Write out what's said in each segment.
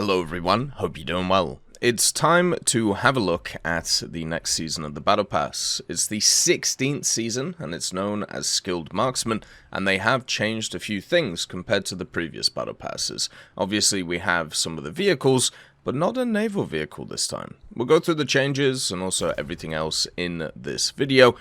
Hello everyone, hope you're doing well. It's time to have a look at the next season of the Battle Pass. It's the 16th season and it's known as Skilled Marksman, and they have changed a few things compared to the previous Battle Passes. Obviously we have some of the vehicles, but not a naval vehicle this time. We'll go through the changes and also everything else in this video,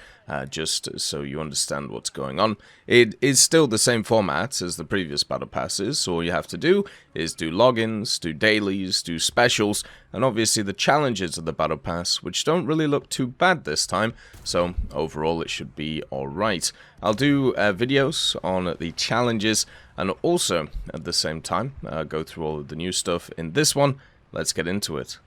just so you understand what's going on. It is still the same format as the previous Battle Passes, so all you have to do is do logins, do dailies, do specials, and obviously the challenges of the Battle Pass, which don't really look too bad this time, so overall it should be alright. I'll do videos on the challenges, and also at the same time go through all of the new stuff in this one. Let's get into it.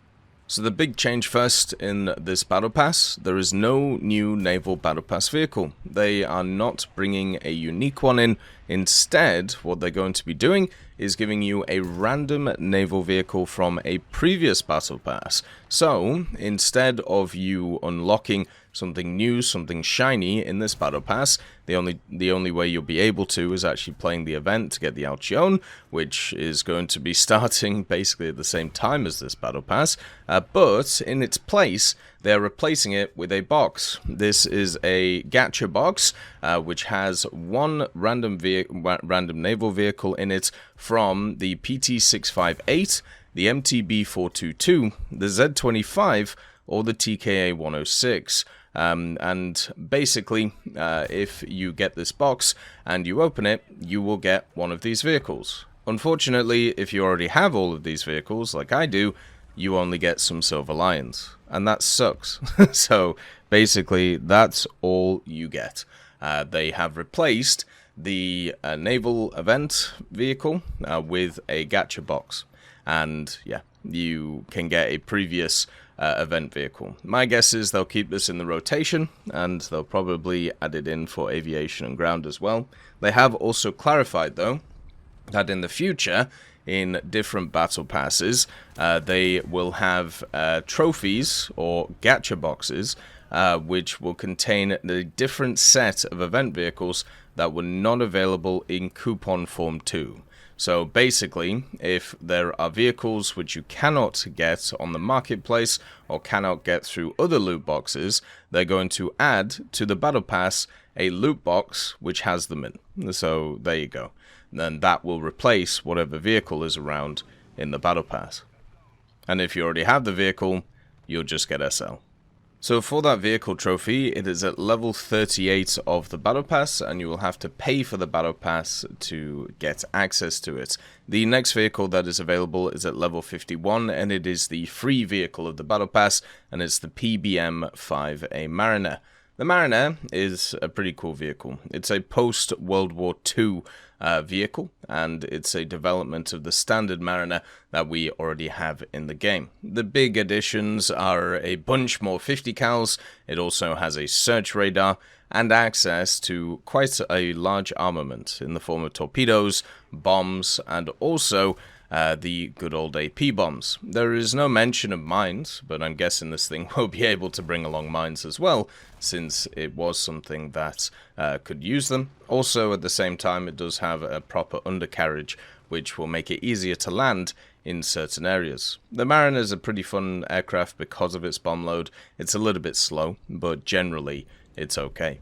So the big change first in this Battle Pass, there is no new Naval Battle Pass vehicle. They are not bringing a unique one in. Instead, what they're going to be doing is giving you a random naval vehicle from a previous Battle Pass. So, instead of you unlocking something new, something shiny in this Battle Pass, the only way you'll be able to is actually playing the event to get the Alchion, which is going to be starting basically at the same time as this Battle Pass, but in its place, they're replacing it with a box. This is a gacha box, which has one random naval vehicle in it from the PT-658, the MTB-422, the Z-25, or the TKA-106. And basically, if you get this box and you open it, you will get one of these vehicles. Unfortunately, if you already have all of these vehicles, like I do, you only get some Silver Lions, and that sucks. So basically, that's all you get. They have replaced the naval event vehicle with a gacha box, and yeah, you can get a previous event vehicle. My guess is they'll keep this in the rotation, and they'll probably add it in for aviation and ground as well. They have also clarified, though, that in the future, in different battle passes, they will have trophies or gacha boxes, which will contain a different set of event vehicles that were not available in Coupon Form 2. So basically, if there are vehicles which you cannot get on the marketplace or cannot get through other loot boxes, they're going to add to the Battle Pass a loot box which has them in. So there you go. Then that will replace whatever vehicle is around in the Battle Pass. And if you already have the vehicle, you'll just get SL. So for that vehicle trophy, it is at level 38 of the Battle Pass, and you will have to pay for the Battle Pass to get access to it. The next vehicle that is available is at level 51, and it is the free vehicle of the Battle Pass, and it's the PBM-5A Mariner. The Mariner is a pretty cool vehicle. It's a post-World War II vehicle, and it's a development of the standard Mariner that we already have in the game. The big additions are a bunch more 50 cals. It also has a search radar and access to quite a large armament in the form of torpedoes, bombs, and also the good old AP bombs. There is no mention of mines, but I'm guessing this thing will be able to bring along mines as well, since it was something that could use them. Also, at the same time, it does have a proper undercarriage, which will make it easier to land in certain areas. The Mariner is a pretty fun aircraft because of its bomb load. It's a little bit slow, but generally, it's okay.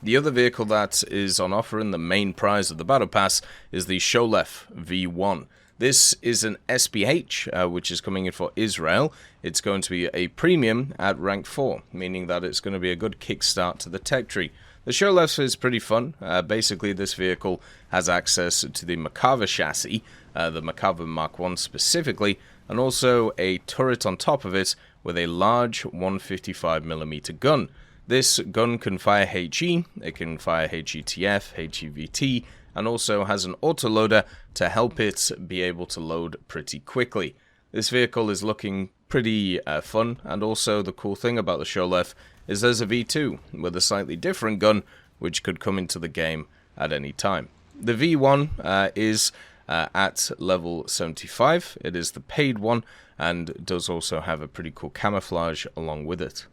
The other vehicle that is on offer in the main prize of the Battle Pass is the Sholef V1. This is an SPH, which is coming in for Israel. It's going to be a premium at rank 4, meaning that it's going to be a good kickstart to the tech tree. The Sholef is pretty fun. Basically, this vehicle has access to the Makava chassis, the Makava Mark 1 specifically, and also a turret on top of it with a large 155mm gun. This gun can fire HE, it can fire HETF, HEVT, and also has an autoloader to help it be able to load pretty quickly. This vehicle is looking pretty fun, and also the cool thing about the Sholef is there's a V2 with a slightly different gun which could come into the game at any time. The V1 is at level 75. It is the paid one and does also have a pretty cool camouflage along with it.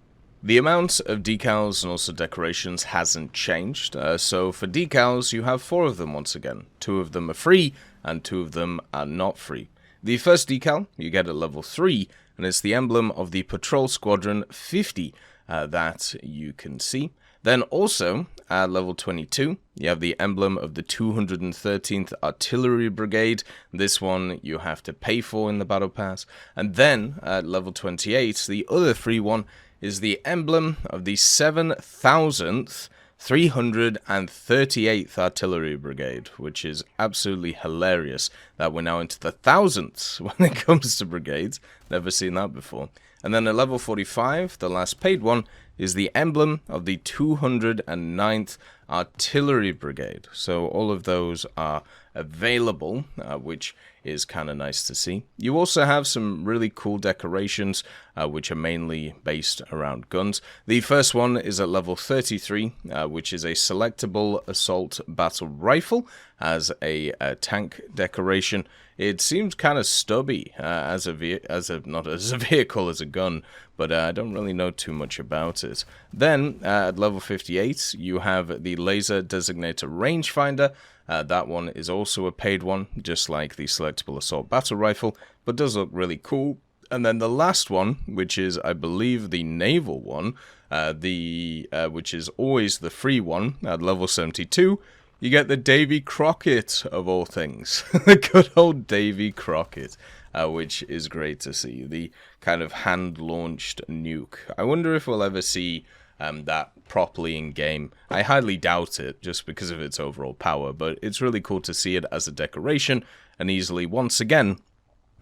The amount of decals and also decorations hasn't changed, so for decals you have 4 of them once again. 2 of them are free and 2 of them are not free. The first decal you get at level 3, and it's the emblem of the Patrol Squadron 50 that you can see. Then also, at level 22, you have the emblem of the 213th Artillery Brigade. This one you have to pay for in the Battle Pass. And then, at level 28, the other free one is the emblem of the 7,000th 338th Artillery Brigade, which is absolutely hilarious that we're now into the thousandths when it comes to brigades. Never seen that before. And then at level 45, the last paid one, is the emblem of the 209th Artillery Brigade. So all of those are available, which is kind of nice to see. You also have some really cool decorations, which are mainly based around guns. The first one is at level 33, which is a selectable assault battle rifle as a tank decoration. It seems kind of stubby not as a vehicle, as a gun, but I don't really know too much about it. Then, at level 58, you have the Laser Designator Rangefinder. That one is also a paid one, just like the Selectable Assault Battle Rifle, but does look really cool. And then the last one, which is, I believe, the Naval one, which is always the free one, at level 72, you get the Davy Crockett, of all things. The good old Davy Crockett, which is great to see. The kind of hand-launched nuke. I wonder if we'll ever see that properly in-game. I highly doubt it, just because of its overall power, but it's really cool to see it as a decoration, and easily, once again,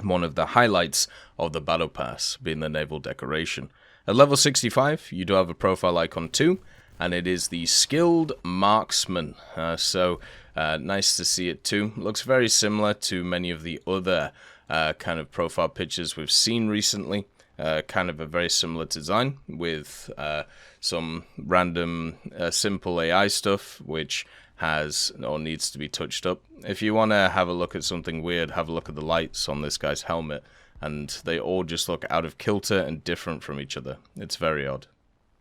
one of the highlights of the Battle Pass, being the naval decoration. At level 65, you do have a profile icon too, and it is the Skilled Marksman. Nice to see it too. Looks very similar to many of the other kind of profile pictures we've seen recently. Kind of a very similar design with some random simple AI stuff which has or needs to be touched up. If you want to have a look at something weird, have a look at the lights on this guy's helmet, and they all just look out of kilter and different from each other. It's very odd.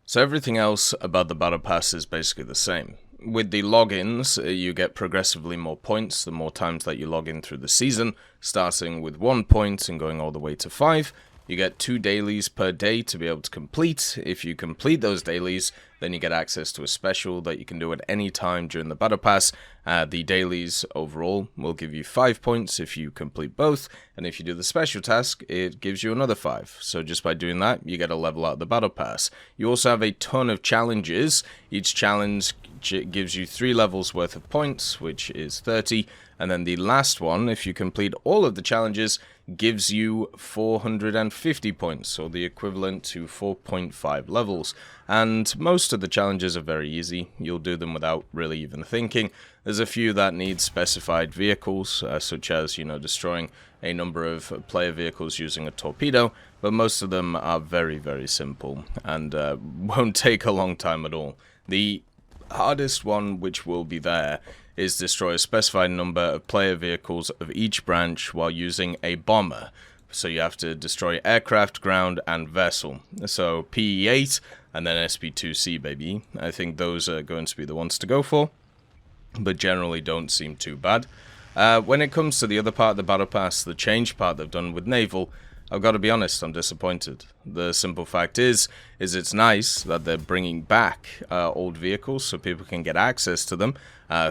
So everything else about the Battle Pass is basically the same. With the logins, you get progressively more points the more times that you log in through the season, starting with 1 point and going all the way to 5. You get 2 dailies per day to be able to complete. If you complete those dailies, then you get access to a special that you can do at any time during the Battle Pass. The dailies overall will give you 5 points if you complete both, and if you do the special task, it gives you another 5. So just by doing that, you get a level out of the Battle Pass. You also have a ton of challenges. Each challenge gives you 3 levels worth of points, which is 30, and then the last one, if you complete all of the challenges, gives you 450 points, or the equivalent to 4.5 levels. And most of the challenges are very easy. You'll do them without really even thinking. There's a few that need specified vehicles, such as, destroying a number of player vehicles using a torpedo, but most of them are very, very simple and won't take a long time at all. The hardest one, which will be there, is destroy a specified number of player vehicles of each branch while using a bomber. So you have to destroy aircraft, ground, and vessel. So PE-8 and then SP-2C, baby. I think those are going to be the ones to go for, but generally don't seem too bad. When it comes to the other part of the Battle Pass, the change part they've done with Naval, I've got to be honest, I'm disappointed. The simple fact is it's nice that they're bringing back old vehicles so people can get access to them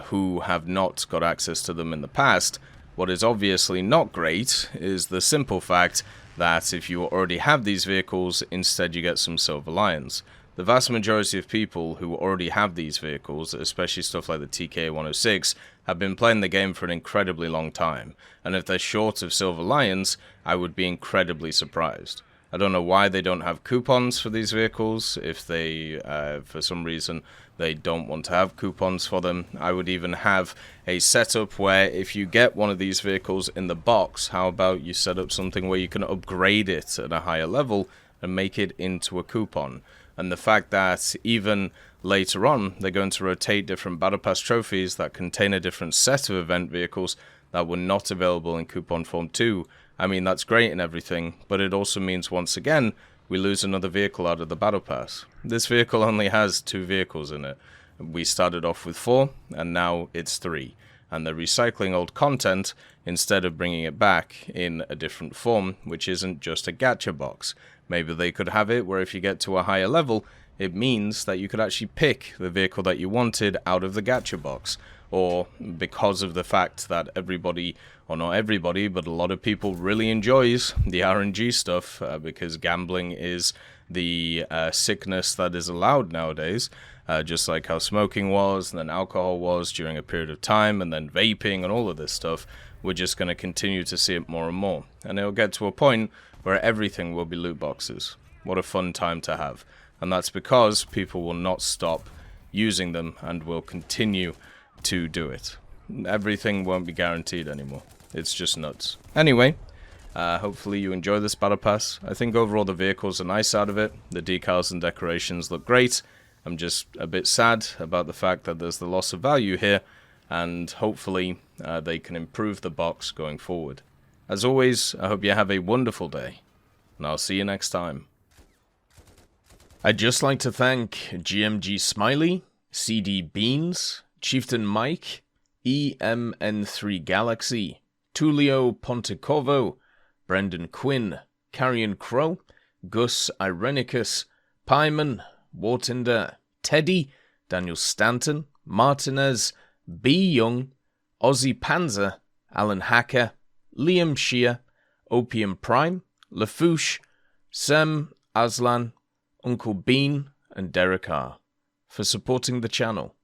who have not got access to them in the past. What is obviously not great is the simple fact that if you already have these vehicles, instead you get some Silver Lions. The vast majority of people who already have these vehicles, especially stuff like the TK-106, have been playing the game for an incredibly long time, and if they're short of Silver Lions, I would be incredibly surprised. I don't know why they don't have coupons for these vehicles. If they, for some reason, they don't want to have coupons for them, I would even have a setup where if you get one of these vehicles in the box, how about you set up something where you can upgrade it at a higher level and make it into a coupon. And the fact that even later on, they're going to rotate different Battle Pass trophies that contain a different set of event vehicles that were not available in coupon form 2. I mean, that's great and everything, but it also means once again, we lose another vehicle out of the Battle Pass. This vehicle only has 2 vehicles in it. We started off with 4, and now it's 3. and they're recycling old content instead of bringing it back in a different form, which isn't just a gacha box. Maybe they could have it where if you get to a higher level, it means that you could actually pick the vehicle that you wanted out of the gacha box. Or because of the fact that everybody, or not everybody, but a lot of people really enjoys the RNG stuff because gambling is the sickness that is allowed nowadays, just like how smoking was and then alcohol was during a period of time, and then vaping and all of this stuff. We're just going to continue to see it more and more, and it'll get to a point where everything will be loot boxes. What a fun time to have. And that's because people will not stop using them and will continue to do it. Everything won't be guaranteed anymore. It's just nuts. Anyway, hopefully you enjoy this battle pass. I think overall the vehicles are nice out of it. The decals and decorations look great. I'm just a bit sad about the fact that there's the loss of value here, and hopefully they can improve the box going forward. As always, I hope you have a wonderful day, and I'll see you next time. I'd just like to thank GMG Smiley, CD Beans, Chieftain Mike, EMN3 Galaxy, Tulio Pontecorvo, Brendan Quinn, Carrion Crow, Gus Irenicus, Pyman, Wartinder, Teddy, Daniel Stanton, Martinez, B. Young, Ozzy Panzer, Alan Hacker, Liam Shear, Opium Prime, Lafouche, Sem, Aslan, Uncle Bean, and Derek R. for supporting the channel.